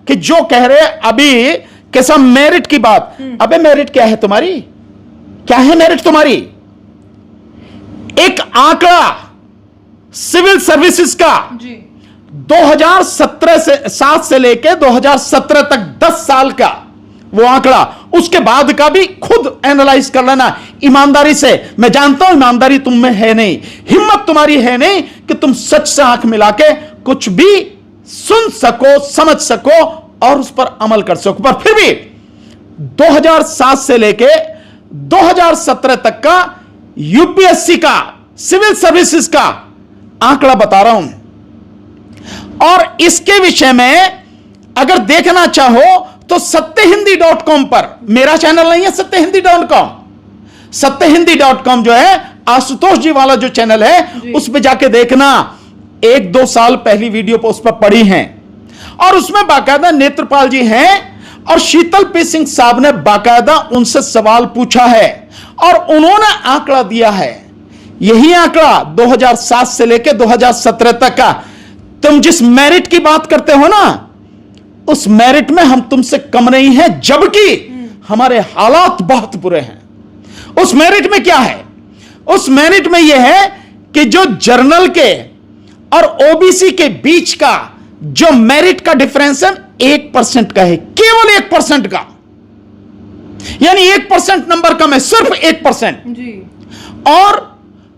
कि जो कह रहे अभी कैसा मेरिट की बात, अबे मेरिट क्या है तुम्हारी? क्या है मेरिट तुम्हारी? एक आंकड़ा सिविल सर्विसेज का जी 2017 से लेके 2017 तक 10 साल का वो आंकड़ा, उसके बाद का भी खुद एनालाइज कर लेना ईमानदारी से। मैं जानता हूं ईमानदारी तुम में है नहीं, हिम्मत तुम्हारी है नहीं कि तुम सच से आंख मिला के कुछ भी सुन सको, समझ सको और उस पर अमल कर सको। पर फिर भी 2007 से लेके 2017 तक का यूपीएससी का सिविल सर्विसेज का आंकड़ा बता रहा हूं, और इसके विषय में अगर देखना चाहो तो सत्यहिंदी.com पर, मेरा चैनल नहीं है सत्यहिंदी.com, सत्यहिंदी.com जो है आशुतोष जी वाला जो चैनल है उस पर जाके देखना। 1-2 साल पहली वीडियो पर उस पर पड़ी हैं और उसमें बाकायदा नेत्रपाल जी हैं और शीतल पी सिंह साहब ने बाकायदा उनसे सवाल पूछा है और उन्होंने आंकड़ा दिया है। यही आंकड़ा 2007 से लेकर 2017 तक का, तुम जिस मेरिट की बात करते हो ना, उस मेरिट में हम तुमसे कम नहीं हैं, जबकि हमारे हालात बहुत बुरे हैं। उस मेरिट में क्या है? उस मेरिट में यह है कि जो जर्नल के और ओबीसी के बीच का जो मेरिट का डिफरेंस है 1% का है, केवल 1% का, यानी 1% नंबर कम है, सिर्फ 1% जी। और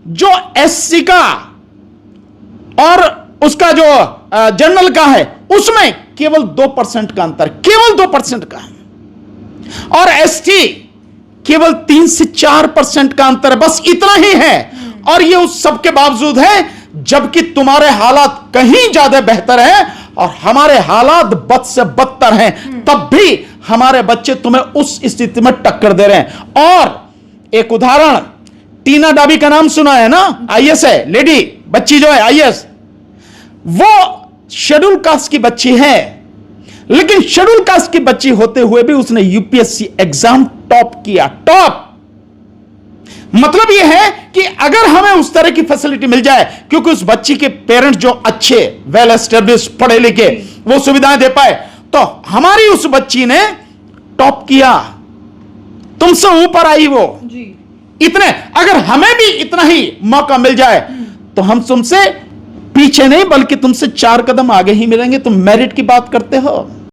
जो एससी का और उसका जो जनरल का है उसमें केवल 2% का अंतर, केवल 2% का, और एसटी केवल 3 से 4% का अंतर है, बस इतना ही है। और ये उस सब के बावजूद है जबकि तुम्हारे हालात कहीं ज्यादा बेहतर हैं और हमारे हालात बद से बदतर हैं, तब भी हमारे बच्चे तुम्हें उस स्थिति में टक्कर दे रहे हैं। और एक उदाहरण, टीना डाबी का नाम सुना है ना, आईएएस है, लेडी बच्ची जो है आईएएस, वो शेड्यूल कास्ट की बच्ची है, लेकिन शेड्यूल कास्ट की बच्ची होते हुए भी उसने यूपीएससी एग्जाम टॉप किया। टॉप मतलब यह है कि अगर हमें उस तरह की फैसिलिटी मिल जाए, क्योंकि उस बच्ची के पेरेंट्स जो अच्छे वेल एस्टेब्लिश पढ़े लिखे वो सुविधाएं दे पाए, तो हमारी उस बच्ची ने टॉप किया, तुमसे ऊपर आई वो जी। इतने अगर हमें भी इतना ही मौका मिल जाए तो हम तुमसे पीछे नहीं बल्कि तुमसे 4 कदम आगे ही मिलेंगे। तुम मेरिट की बात करते हो।